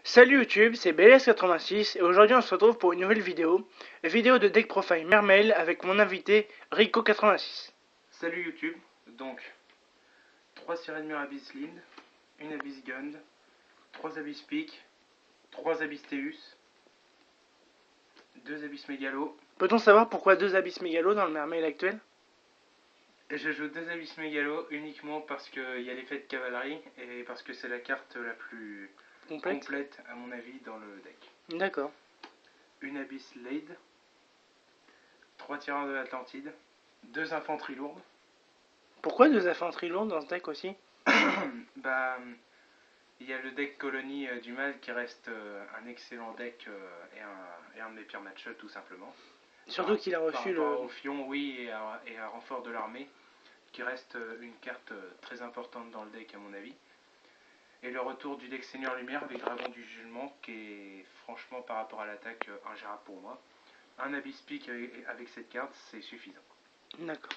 Salut YouTube, c'est BLS86 et aujourd'hui on se retrouve pour une nouvelle vidéo de Deck Profile Mermail avec mon invité Rico86. Salut YouTube, donc 3 sirènes mur Abyss Lind, une Abyss Gund, 3 Abyss Peak, 3 Abyss Teus, 2 Abyss Mégalo. Peut-on savoir pourquoi 2 Abyss Mégalo dans le Mermail actuel? Je joue 2 Abyss Mégalo uniquement parce qu'il y a l'effet de cavalerie et parce que c'est la carte la plus complète à mon avis dans le deck. D'accord. Une Abyss Lade, 3 tireurs de l'Atlantide, 2 infanteries lourdes. Pourquoi 2 infanteries lourdes dans ce deck aussi? Bah, il y a le deck Colonie du Mal qui reste un excellent deck et un de mes pires match tout simplement. Surtout qu'il a reçu par rapport au Fion, oui, et à renfort de l'armée, qui reste une carte très importante dans le deck à mon avis. Et le retour du deck Seigneur Lumière avec Dragon du Jugement, qui est franchement par rapport à l'attaque ingérable pour moi. Un Abyss Peak avec cette carte, c'est suffisant. D'accord.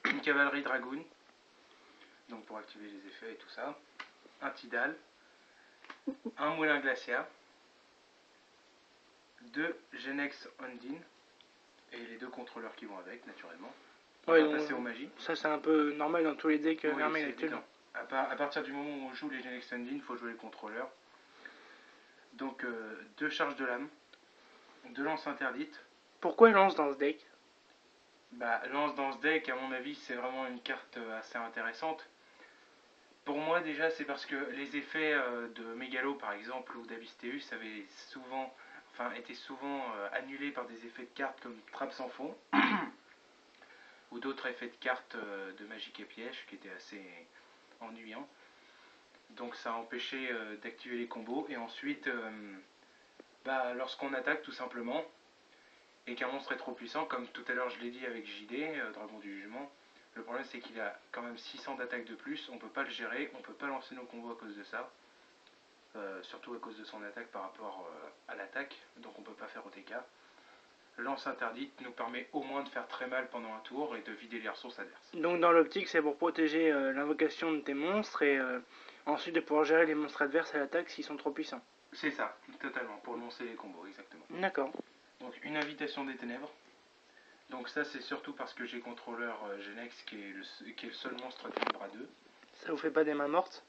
Une cavalerie Dragoon, donc pour activer les effets et tout ça. Un Tidal. Un Moulin Glacia. 2 Genex Ondine. Et les 2 contrôleurs qui vont avec, naturellement. On va passer aux magies. Ça c'est un peu normal dans tous les decks Mermail actuellement. À partir du moment où on joue les Genex Ondine, il faut jouer les contrôleurs. Donc 2 charges de lame. 2 lances interdites. Pourquoi lance dans ce deck? Bah, lance dans ce deck, à mon avis, c'est vraiment une carte assez intéressante. Pour moi, déjà, c'est parce que les effets de Mégalo, par exemple, ou d'Abysteus étaient souvent annulés par des effets de cartes comme Trappe sans fond, ou d'autres effets de cartes de Magique et Piège qui étaient assez ennuyants. Donc ça a empêché d'activer les combos. Et ensuite, lorsqu'on attaque tout simplement, et qu'un monstre est trop puissant, comme tout à l'heure je l'ai dit avec JD, Dragon du Jugement, le problème c'est qu'il a quand même 600 d'attaque de plus, on peut pas le gérer, on peut pas lancer nos combos à cause de ça, surtout à cause de son attaque par rapport à l'attaque, donc on peut pas faire OTK. Lance interdite nous permet au moins de faire très mal pendant un tour et de vider les ressources adverses. Donc dans l'optique c'est pour protéger l'invocation de tes monstres et ensuite de pouvoir gérer les monstres adverses à l'attaque s'ils sont trop puissants. C'est ça, totalement, pour lancer les combos, exactement. D'accord. Donc une invitation des ténèbres. Donc ça c'est surtout parce que j'ai contrôleur Genex qui est le seul monstre ténèbres à 2. Ça vous fait pas des mains mortes?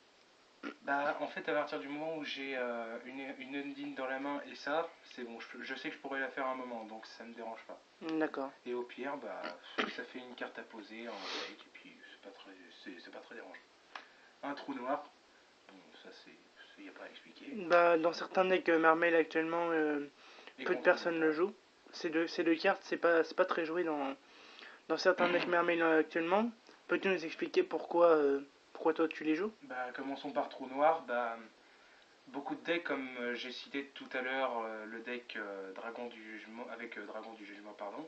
Bah en fait à partir du moment où j'ai une Undine dans la main et ça, c'est bon, je sais que je pourrais la faire à un moment, donc ça me dérange pas. D'accord. Et au pire, ça fait une carte à poser en fake et puis c'est pas très dérangeant. Un trou noir, bon ça il n'y a pas à expliquer. Bah, dans certains decks Mermail actuellement, peu de personnes le jouent. Ces deux cartes, c'est pas très joué dans certains decks Mermail actuellement. Peux-tu nous expliquer pourquoi toi tu les joues? Commençons par trou noir. Beaucoup de decks, comme j'ai cité tout à l'heure, le deck Dragon du Jugement, avec Dragon du Jugement, pardon.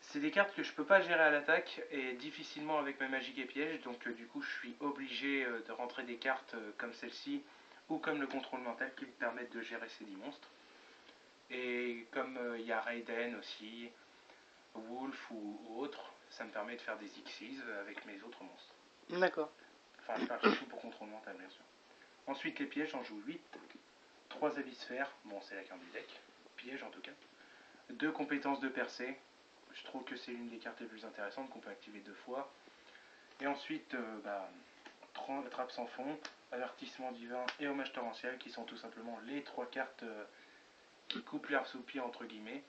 C'est des cartes que je peux pas gérer à l'attaque et difficilement avec ma Magique et Piège, donc du coup je suis obligé de rentrer des cartes comme celle-ci ou comme le contrôle mental qui me permettent de gérer ces 10 monstres. Et comme il y a Raiden aussi, Wolf ou autre, ça me permet de faire des Xyz avec mes autres monstres. D'accord. Enfin, je parle surtout pour contrôle mental, bien sûr. Ensuite, les pièges, j'en joue 8. 3 abyssphères, bon, c'est la carte du deck. Piège en tout cas. 2 compétences de percée. Je trouve que c'est l'une des cartes les plus intéressantes qu'on peut activer 2 fois. Et ensuite, Trappe sans fond, Avertissement divin et Hommage torrentiel, qui sont tout simplement les 3 cartes qui coupent l'herbe sous le pied, entre guillemets.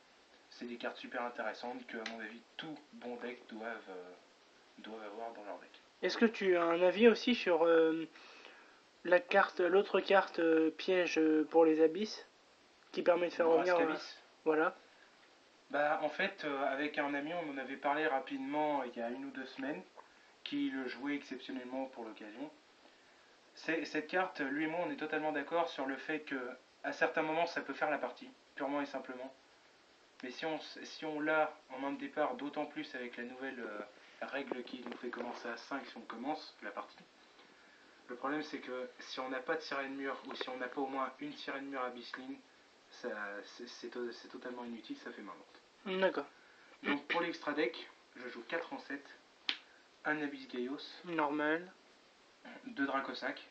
C'est des cartes super intéressantes que, à mon avis, tout bon deck doivent avoir dans leur deck. Est-ce que tu as un avis aussi sur l'autre carte piège pour les abysses qui permet de faire revenir voilà. En fait, avec un ami, on en avait parlé rapidement il y a 1 ou 2 semaines, qui le jouait exceptionnellement pour l'occasion. Cette carte, lui et moi, on est totalement d'accord sur le fait que, à certains moments, ça peut faire la partie, purement et simplement. Mais si on l'a en main de départ, d'autant plus avec la nouvelle règle qui nous fait commencer à 5 si on commence la partie, le problème c'est que si on n'a pas de sirène mur, ou si on n'a pas au moins une sirène mur à Bisling, c'est totalement inutile, ça fait main morte. D'accord. Donc pour l'extra deck, je joue 4 en 7, un Abyss Gaios, normal, 2 Dracosac,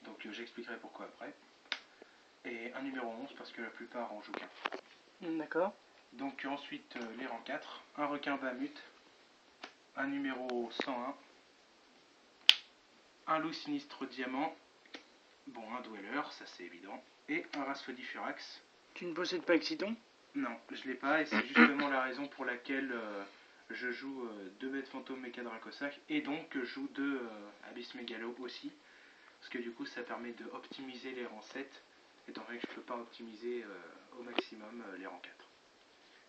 donc j'expliquerai pourquoi après, un numéro 11 parce que la plupart en jouent qu'un. D'accord. Donc ensuite les rangs 4, un requin Bahamut, un numéro 101, un loup sinistre diamant, bon un dweller, ça c'est évident, et un Rasfody Furax. Tu ne possèdes pas Exciton? Non, je l'ai pas et c'est justement la raison pour laquelle je joue 2 bêtes fantômes Mecha Dracosac et donc je joue 2 Abyss Megalo aussi. Parce que du coup ça permet de optimiser les rangs 7 étant donné que je ne peux pas optimiser au maximum les rangs 4.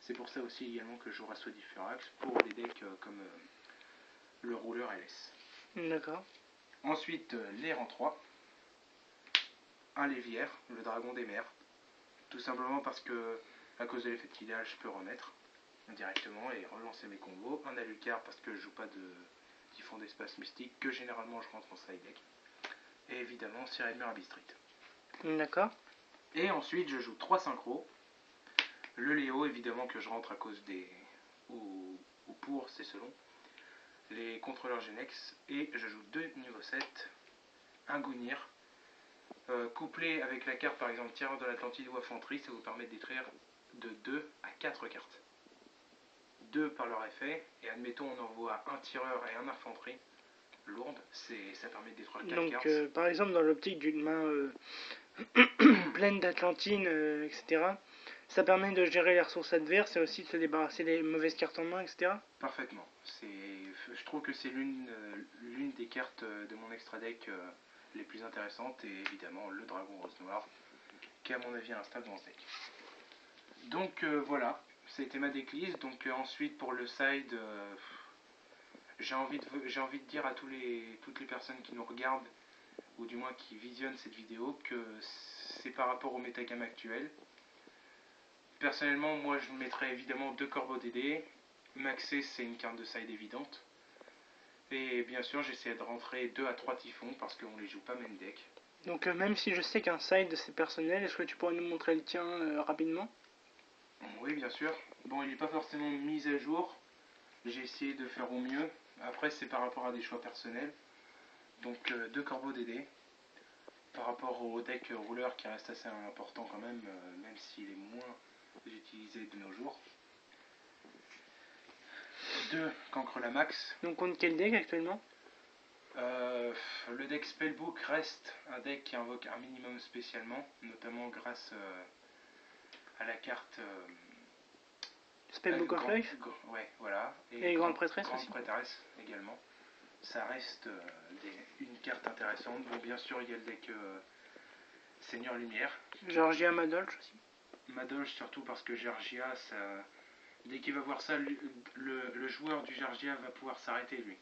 C'est pour ça aussi également que je joue Rasfody Furax pour des decks comme le rouleur LS. D'accord. Ensuite les rangs 3. Un Lévière, le dragon des mers. Tout simplement parce que à cause de l'effet de Kidal, je peux remettre directement et relancer mes combos. Un Alucard parce que je joue pas de typhon d'espace mystique que généralement je rentre en side deck. Et évidemment Siredmer Abyss-Street. D'accord. Et ensuite je joue 3 synchros. Le Léo évidemment que je rentre à cause des... ou pour, c'est selon. Les contrôleurs Genex. Et je joue 2 niveau 7. Un Gounir. Couplé avec la carte par exemple Tireur de l'Atlantide ou Infanterie, ça vous permet de détruire de 2 à 4 cartes. 2 par leur effet, et admettons on envoie un tireur et un infanterie lourde, ça permet de détruire 4 cartes. Donc, par exemple, dans l'optique d'une main pleine d'Atlantine, etc., ça permet de gérer les ressources adverses et aussi de se débarrasser des mauvaises cartes en main, etc. Parfaitement. Je trouve que c'est l'une des cartes de mon extra deck les plus intéressantes, et évidemment le dragon rose noir, qui à mon avis a un stade dans ce deck. Donc voilà, c'était ma decklist. Donc ensuite pour le side, j'ai envie de dire à toutes les personnes qui nous regardent, ou du moins qui visionnent cette vidéo, que c'est par rapport au metagame actuel. Personnellement, moi je mettrais évidemment 2 corbeaux DD. Maxé, c'est une carte de side évidente. Et bien sûr, j'essaie de rentrer 2 à 3 typhons parce qu'on les joue pas main deck. Donc, même si je sais qu'un side c'est personnel, est-ce que tu pourrais nous montrer le tien rapidement? Oui, bien sûr. Bon, il n'est pas forcément mis à jour. J'ai essayé de faire au mieux. Après, c'est par rapport à des choix personnels. Donc, 2 corbeaux DD. Par rapport au deck rouleur qui reste assez important quand même, même s'il est moins utilisé de nos jours. 2 Cancre la Max. Donc, contre quel deck actuellement? Le deck Spellbook reste un deck qui invoque un minimum spécialement, notamment grâce à la carte Spellbook of Life? Ouais, voilà. Et Grande Prêtresse Grande aussi. Prêtresse également. Ça reste une carte intéressante. Bon, bien sûr, il y a le deck Seigneur Lumière. Georgia Madolch aussi. Madolch, surtout parce que Georgia, dès qu'il va voir ça, le joueur du Georgia va pouvoir s'arrêter, lui.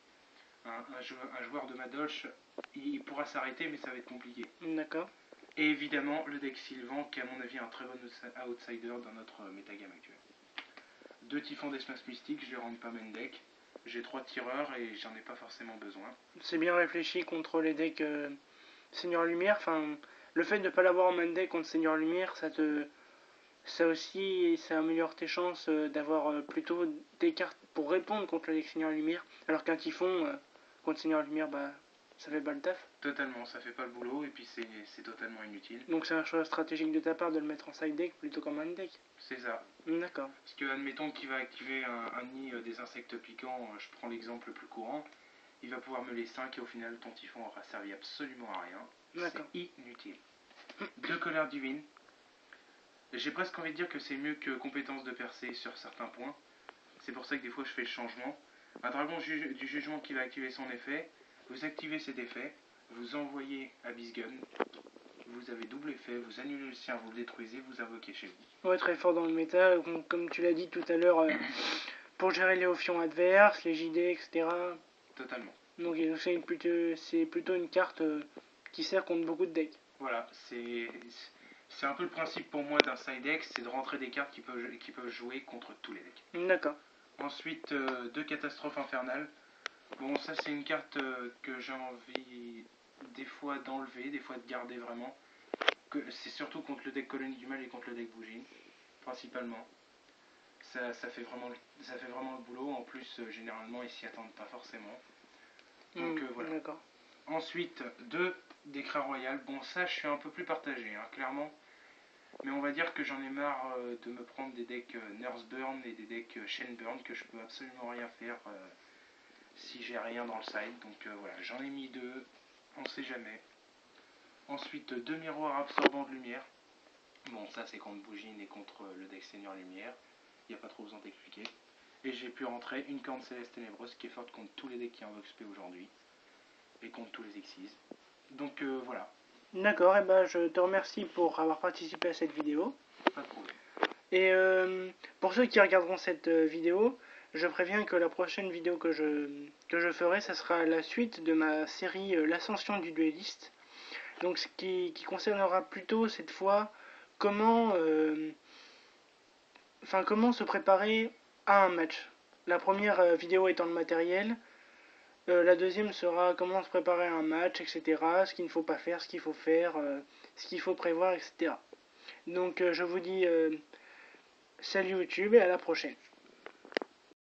Un joueur de Madolch, il pourra s'arrêter, mais ça va être compliqué. D'accord. Et évidemment, le deck Sylvan, qui à mon avis est un très bon outsider dans notre metagame actuel. 2 typhons d'espace mystique, je les rentre pas main deck. J'ai 3 tireurs et j'en ai pas forcément besoin. C'est bien réfléchi contre les decks Seigneur Lumière. Enfin, le fait de ne pas l'avoir en main deck contre Seigneur Lumière, ça aussi, ça améliore tes chances d'avoir plutôt des cartes pour répondre contre le deck Seigneur Lumière. Alors qu'un typhon contre Seigneur Lumière, bah, ça fait pas le taf. Totalement, ça fait pas le boulot et puis c'est totalement inutile. Donc c'est un choix stratégique de ta part de le mettre en side deck plutôt qu'en main deck. C'est ça. D'accord. Parce que, admettons qu'il va activer un nid des insectes piquants, je prends l'exemple le plus courant, il va pouvoir meuler 5 et au final ton typhon aura servi absolument à rien. C'est inutile. 2 colères divines. J'ai presque envie de dire que c'est mieux que compétence de percée sur certains points. C'est pour ça que des fois je fais le changement. Un dragon du jugement qui va activer son effet. Vous activez cet effet. Vous envoyez Abyss Gun. Vous avez double effet. Vous annulez le sien. Vous le détruisez. Vous invoquez chez vous. Ouais, très fort dans le méta. Comme tu l'as dit tout à l'heure, pour gérer les options adverses, les JD, etc. Totalement. Donc c'est plutôt une carte qui sert contre beaucoup de decks. Voilà, c'est un peu le principe pour moi d'un side deck, c'est de rentrer des cartes qui peuvent jouer contre tous les decks. D'accord. Ensuite, 2 catastrophes infernales. Bon, ça c'est une carte que j'ai envie des fois d'enlever, des fois de garder vraiment. C'est surtout contre le deck Colonie du Mal et contre le deck Bougie, principalement. Ça fait vraiment le boulot. En plus, généralement, ils s'y attendent pas forcément. Donc voilà. D'accord. Ensuite, 2 Décret Royal. Bon, ça, je suis un peu plus partagé, hein, clairement. Mais on va dire que j'en ai marre de me prendre des decks Nurse Burn et des decks Shen Burn que je peux absolument rien faire si j'ai rien dans le side. Donc voilà, j'en ai mis 2, on sait jamais. Ensuite, 2 miroirs absorbants de lumière. Bon, ça c'est contre Bougine et contre le deck Seigneur Lumière. Il n'y a pas trop besoin d'expliquer. Et j'ai pu rentrer une corne céleste ténébreuse qui est forte contre tous les decks qui invoquent SP aujourd'hui. Et contre tous les Xyz. Donc voilà. D'accord, et ben je te remercie pour avoir participé à cette vidéo. Pas de problème. Et pour ceux qui regarderont cette vidéo, je préviens que la prochaine vidéo que je ferai, ça sera la suite de ma série L'Ascension du dueliste. Donc ce qui concernera plutôt cette fois comment, comment se préparer à un match. La première vidéo étant le matériel, la deuxième sera comment se préparer à un match, etc. Ce qu'il ne faut pas faire, ce qu'il faut faire, ce qu'il faut prévoir, etc. Donc je vous dis salut YouTube et à la prochaine.